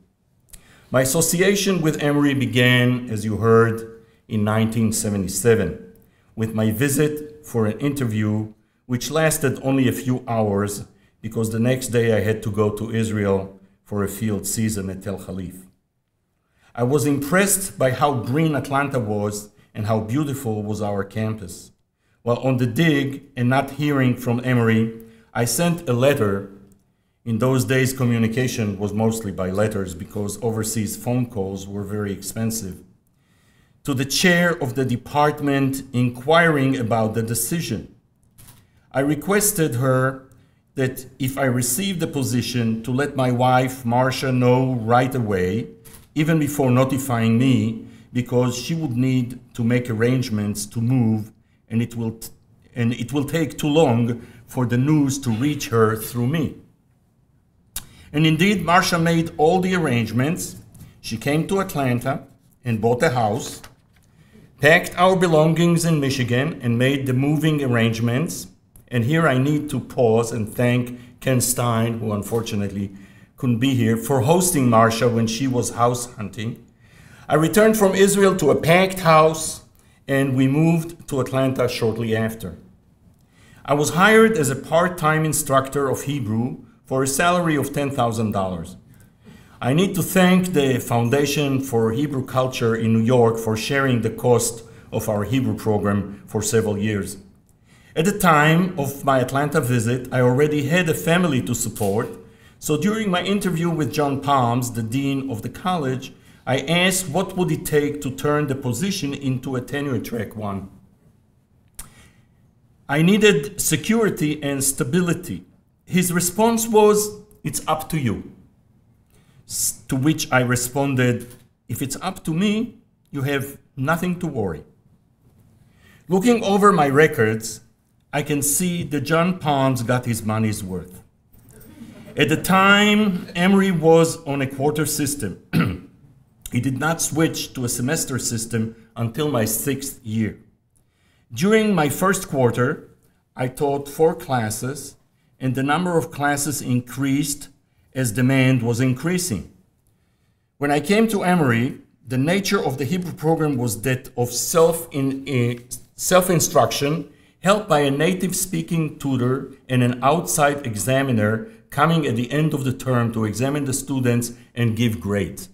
My association with Emory began, as you heard, in 1977, with my visit for an interview which lasted only a few hours because the next day I had to go to Israel for a field season at Tell Halif. I was impressed by how green Atlanta was and how beautiful was our campus. While on the dig and not hearing from Emory, I sent a letter. In those days, communication was mostly by letters because overseas phone calls were very expensive, to the chair of the department inquiring about the decision. I requested her that if I received the position, to let my wife, Marcia, know right away, even before notifying me, because she would need to make arrangements to move, and it will take too long for the news to reach her through me. And indeed, Marcia made all the arrangements. She came to Atlanta and bought a house, packed our belongings in Michigan, and made the moving arrangements. And here I need to pause and thank Ken Stein, who unfortunately couldn't be here, for hosting Marcia when she was house hunting. I returned from Israel to a packed house, and we moved to Atlanta shortly after. I was hired as a part-time instructor of Hebrew for a salary of $10,000. I need to thank the Foundation for Hebrew Culture in New York for sharing the cost of our Hebrew program for several years. At the time of my Atlanta visit, I already had a family to support, so during my interview with John Palms, the dean of the college, I asked what would it take to turn the position into a tenure-track one. I needed security and stability. His response was, "It's up to you." To which I responded, "If it's up to me, you have nothing to worry." Looking over my records, I can see that John Palms got his money's worth. At the time, Emory was on a quarter system. He did not switch to a semester system until my 6th year. During my first quarter, I taught 4 classes, and the number of classes increased as demand was increasing. When I came to Emory, the nature of the Hebrew program was that of self-instruction, helped by a native-speaking tutor and an outside examiner coming at the end of the term to examine the students and give grades.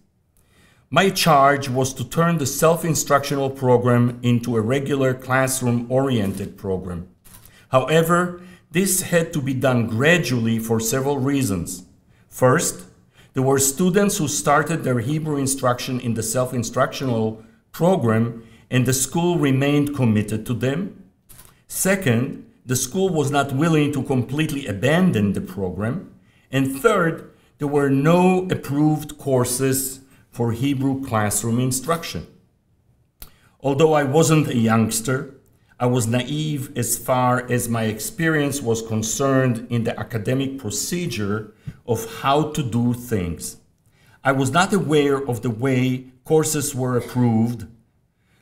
My charge was to turn the self-instructional program into a regular classroom-oriented program. However, this had to be done gradually for several reasons. First, There were students who started their Hebrew instruction in the self-instructional program, and the school remained committed to them. Second, the school was not willing to completely abandon the program. And third, there were no approved courses for Hebrew classroom instruction. Although I wasn't a youngster, I was naive as far as my experience was concerned in the academic procedure of how to do things. I was not aware of the way courses were approved.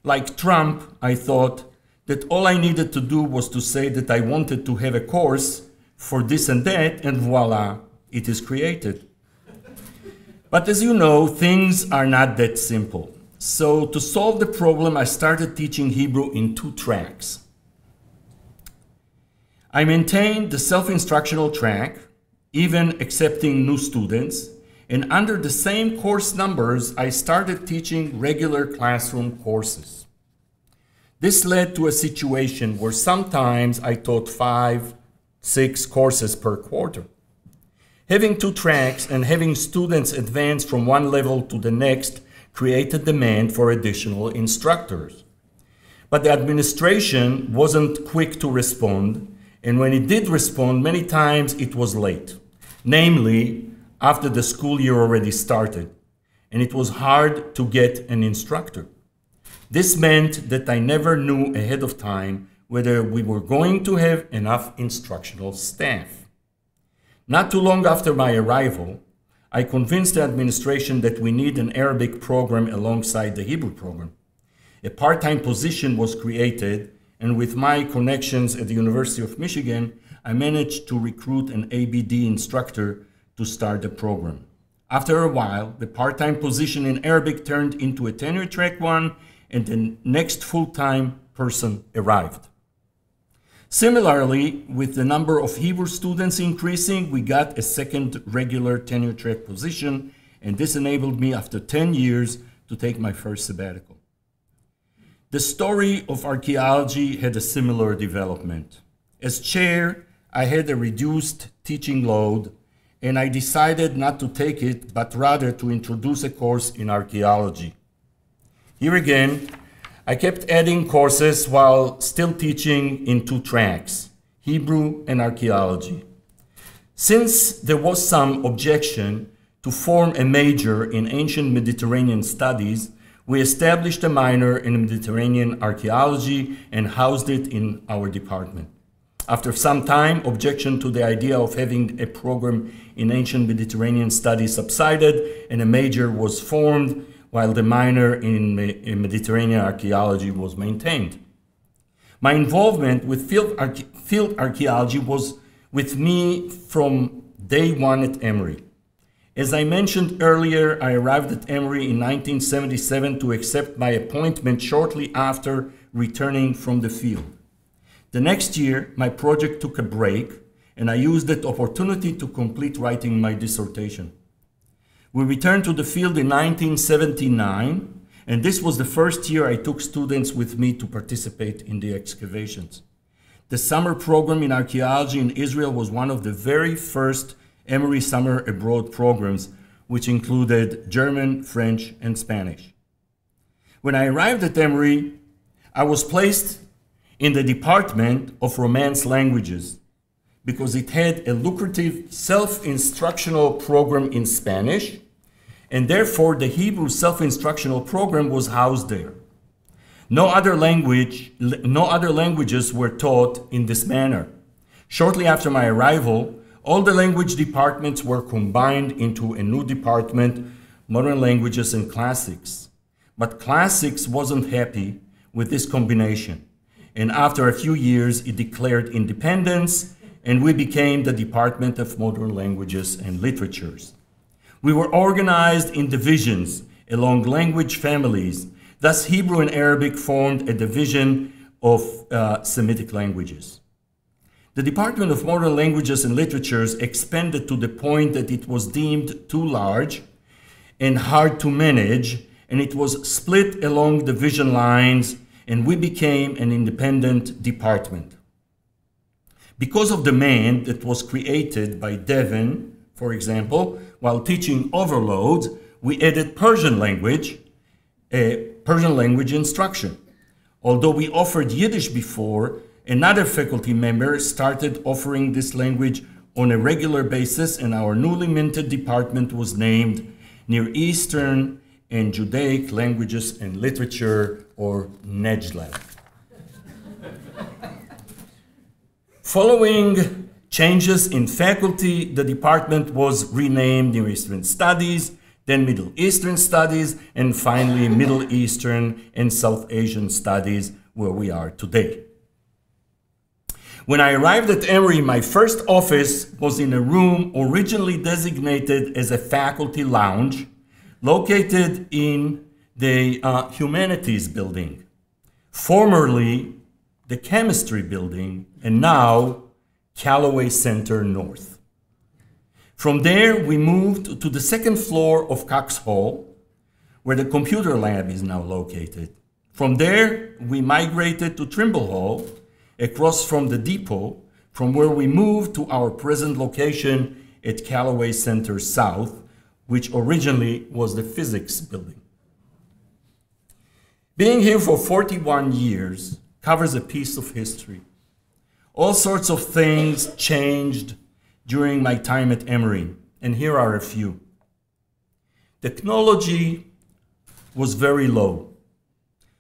Like Trump, I thought that all I needed to do was to say that I wanted to have a course for this and that, and voila, it is created. But as you know, things are not that simple. So to solve the problem, I started teaching Hebrew in 2 tracks. I maintained the self-instructional track, even accepting new students, and under the same course numbers, I started teaching regular classroom courses. This led to a situation where sometimes I taught 5, 6 courses per quarter. Having 2 tracks and having students advance from one level to the next created demand for additional instructors. But the administration wasn't quick to respond, and when it did respond, many times it was late, namely after the school year already started, and it was hard to get an instructor. This meant that I never knew ahead of time whether we were going to have enough instructional staff. Not too long after my arrival, I convinced the administration that we need an Arabic program alongside the Hebrew program. A part-time position was created, and with my connections at the University of Michigan, I managed to recruit an ABD instructor to start the program. After a while, the part-time position in Arabic turned into a tenure-track one, and the next full-time person arrived. Similarly, with the number of Hebrew students increasing, we got a second regular tenure-track position, and this enabled me, after 10 years, to take my first sabbatical. The story of archaeology had a similar development. As chair, I had a reduced teaching load, and I decided not to take it, but rather to introduce a course in archaeology. Here again, I kept adding courses while still teaching in 2 tracks, Hebrew and archaeology. Since there was some objection to form a major in ancient Mediterranean studies, we established a minor in Mediterranean archaeology and housed it in our department. After some time, objection to the idea of having a program in ancient Mediterranean studies subsided, and a major was formed, while the minor in Mediterranean archaeology was maintained. My involvement with field archaeology was with me from day one at Emory. As I mentioned earlier, I arrived at Emory in 1977 to accept my appointment shortly after returning from the field. The next year, my project took a break, and I used that opportunity to complete writing my dissertation. We returned to the field in 1979, and this was the first year I took students with me to participate in the excavations. The summer program in archaeology in Israel was one of the very first Emory Summer Abroad programs, which included German, French, and Spanish. When I arrived at Emory, I was placed in the Department of Romance Languages because it had a lucrative self-instructional program in Spanish, and therefore the Hebrew self-instructional program was housed there. No other languages were taught in this manner. Shortly after my arrival, all the language departments were combined into a new department, Modern Languages and Classics. But Classics wasn't happy with this combination, and after a few years it declared independence, and we became the Department of Modern Languages and Literatures. We were organized in divisions along language families. Thus, Hebrew and Arabic formed a division of Semitic languages. The Department of Modern Languages and Literatures expanded to the point that it was deemed too large and hard to manage, and it was split along division lines, and we became an independent department. Because of demand that was created by Devon For example, while teaching overloads, we added Persian language instruction. Although we offered Yiddish before, another faculty member started offering this language on a regular basis, and our newly minted department was named Near Eastern and Judaic Languages and Literature, or NEJLAB. Following changes in faculty, the department was renamed Near Eastern Studies, then Middle Eastern Studies, and finally Middle Eastern and South Asian Studies, where we are today. When I arrived at Emory, my first office was in a room originally designated as a faculty lounge, located in the Humanities Building, formerly the Chemistry Building, and now Callaway Center North. From there, we moved to the second floor of Cox Hall, where the computer lab is now located. From there, we migrated to Trimble Hall, across from the depot, from where we moved to our present location at Callaway Center South, which originally was the Physics Building. Being here for 41 years covers a piece of history. All sorts of things changed during my time at Emory, and here are a few. Technology was very low.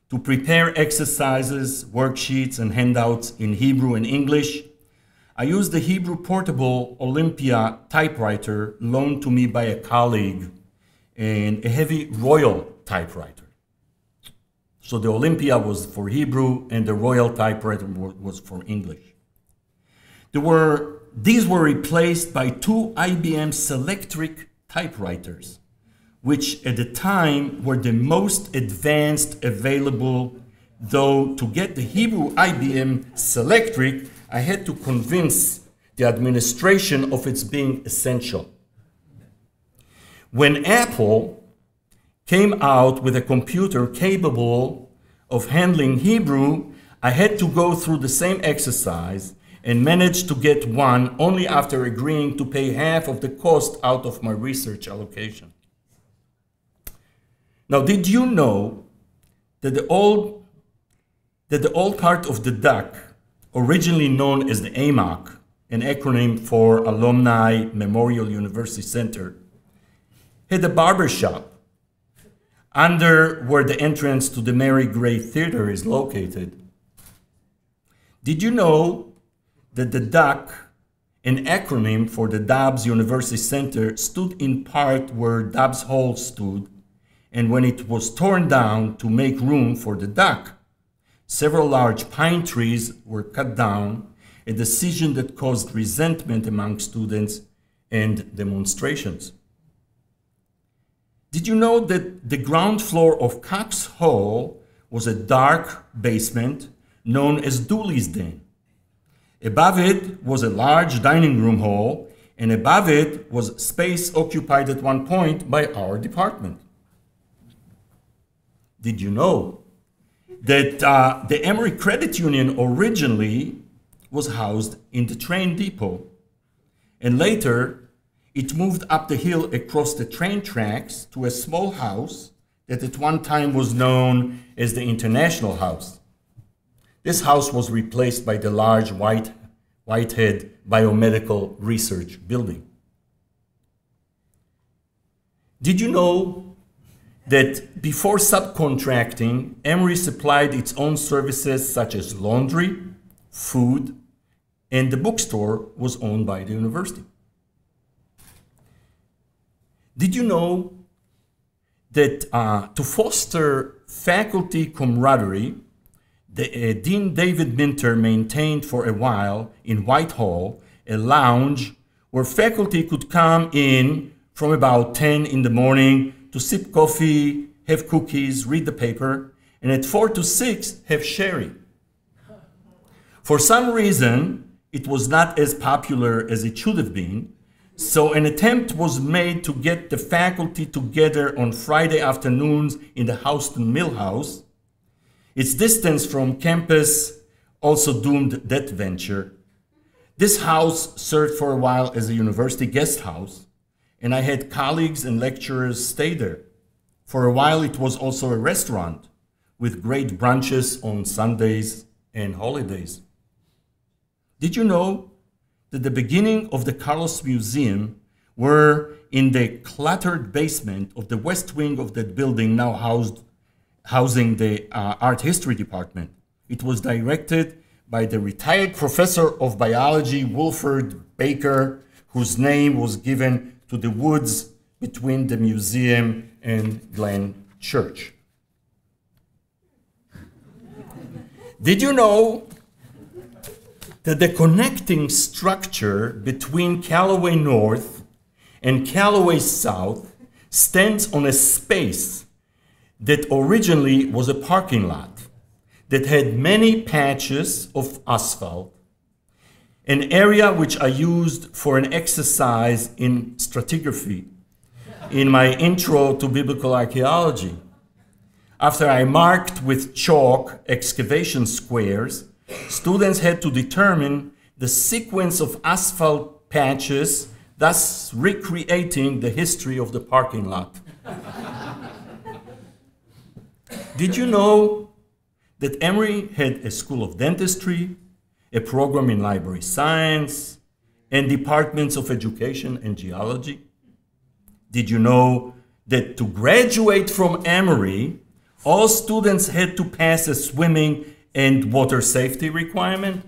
To prepare exercises, worksheets, and handouts in Hebrew and English, I used the Hebrew portable Olympia typewriter loaned to me by a colleague and a heavy Royal typewriter. So the Olympia was for Hebrew and the Royal typewriter was for English. These were replaced by two IBM Selectric typewriters, which at the time were the most advanced available, though to get the Hebrew IBM Selectric, I had to convince the administration of its being essential. When Apple came out with a computer capable of handling Hebrew, I had to go through the same exercise and managed to get one only after agreeing to pay half of the cost out of my research allocation. Now, did you know that the old part of the duck, originally known as the AMOC, an acronym for Alumni Memorial University Center, had a barber shop under where the entrance to the Mary Gray Theater is located? Did you know that the duck, an acronym for the Dobbs University Center, stood in part where Dobbs Hall stood, and when it was torn down to make room for the duck, several large pine trees were cut down, a decision that caused resentment among students and demonstrations. Did you know that the ground floor of Cox Hall was a dark basement known as Dooley's Den? Above it was a large dining room hall, and above it was space occupied at one point by our department. Did you know that the Emory Credit Union originally was housed in the train depot, and later it moved up the hill across the train tracks to a small house that at one time was known as the International House. This house was replaced by the large Whitehead Biomedical Research Building. Did you know that before subcontracting, Emory supplied its own services such as laundry, food, and the bookstore was owned by the university? Did you know that to foster faculty camaraderie, Dean David Minter maintained for a while in Whitehall a lounge where faculty could come in from about 10 in the morning to sip coffee, have cookies, read the paper, and at 4 to 6 have sherry. For some reason, it was not as popular as it should have been, so an attempt was made to get the faculty together on Friday afternoons in the Houston Mill House. Its distance from campus also doomed that venture. This house served for a while as a university guest house, and I had colleagues and lecturers stay there. For a while, it was also a restaurant with great brunches on Sundays and holidays. Did you know that the beginning of the Carlos Museum were in the cluttered basement of the west wing of that building now housing the art history department? It was directed by the retired professor of biology, Wilfred Baker, whose name was given to the woods between the museum and Glen Church. Did you know that the connecting structure between Callaway North and Callaway South stands on a space that originally was a parking lot that had many patches of asphalt, an area which I used for an exercise in stratigraphy in my intro to biblical archaeology. After I marked with chalk excavation squares, students had to determine the sequence of asphalt patches, thus recreating the history of the parking lot. Did you know that Emory had a school of dentistry, a program in library science, and departments of education and geology? Did you know that to graduate from Emory, all students had to pass a swimming and water safety requirement?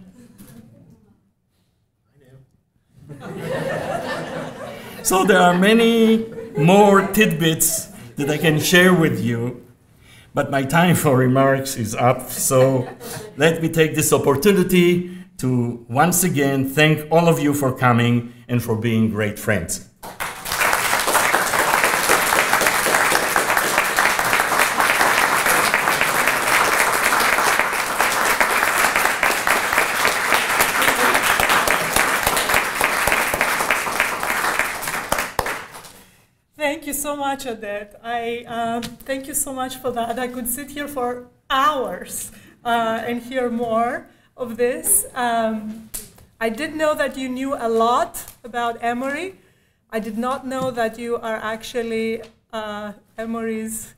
So there are many more tidbits that I can share with you, but my time for remarks is up. So let me take this opportunity to once again thank all of you for coming and for being great friends. Thank you so much, Oded. Thank you so much for that. I could sit here for hours and hear more of this. I did know that you knew a lot about Emory. I did not know that you are actually Emory's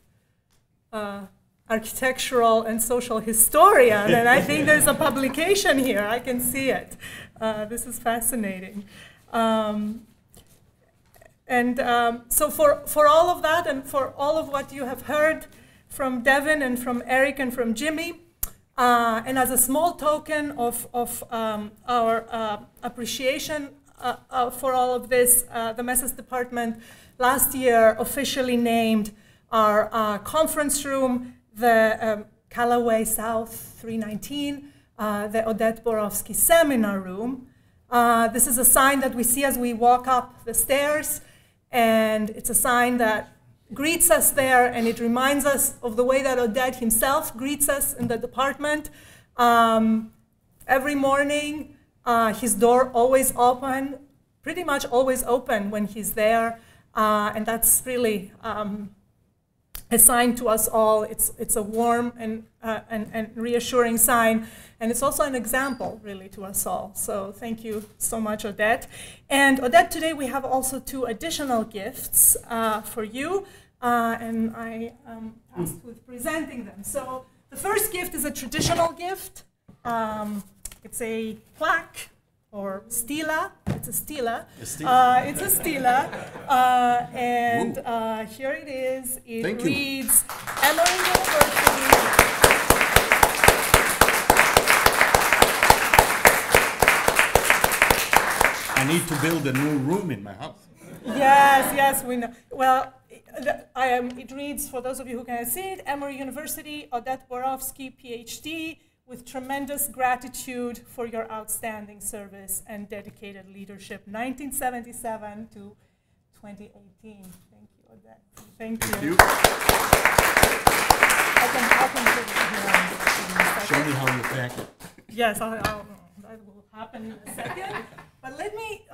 architectural and social historian, and I think there's a publication here. I can see it. This is fascinating. So for all of that and for all of what you have heard from Devin and from Eric and from Jimmy, and as a small token of our appreciation for all of this, the Messes Department last year officially named our conference room the Callaway South 319, the Oded Borowski Seminar Room. This is a sign that we see as we walk up the stairs, and it's a sign that greets us there, and it reminds us of the way that Oded himself greets us in the department. Every morning, his door always open, pretty much always open when he's there, and that's really a sign to us all. It's a warm and reassuring sign, and it's also an example, really, to us all. So thank you so much, Oded. And Oded, today we have also 2 additional gifts for you, and I am tasked with presenting them. So the first gift is a traditional gift. It's a plaque or stela. It's a stela. It's a stela. And here it is. It reads Emory University. I need to build a new room in my house. Yes, we know. Well, it reads, for those of you who cannot see it, Emory University, Oded Borowski, PhD, with tremendous gratitude for your outstanding service and dedicated leadership, 1977 to 2018. Thank you, Oded. Thank you. I can put it here. Show me how you pack it. Yes, that will happen in a second. But let me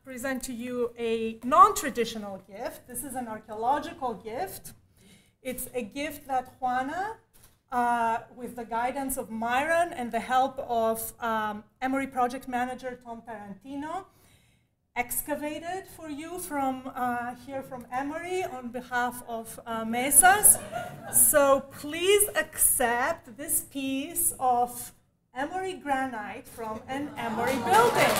present to you a non-traditional gift. This is an archaeological gift. It's a gift that Juana, with the guidance of Myron and the help of Emory project manager Tom Tarantino, excavated for you from here from Emory on behalf of Mesas. So please accept this piece of Emory granite from an Emory building.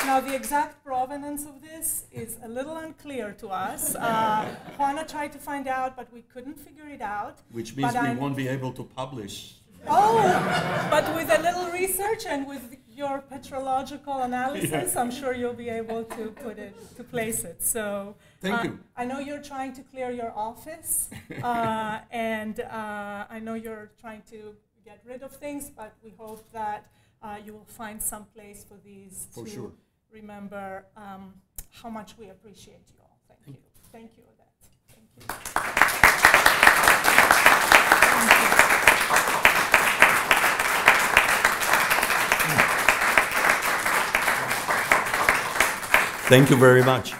Now, the exact provenance of this is a little unclear to us. Juana tried to find out, but we couldn't figure it out. Which means we won't be able to publish. Oh, but with a little research and with your petrological analysis, I'm sure you'll be able to place it. So thank you. I know you're trying to clear your office, and I know you're trying to get rid of things, but we hope that you will find some place for these for to sure. Remember how much we appreciate you all. Thank you. Thank you, Oded. Thank you. Thank you very much.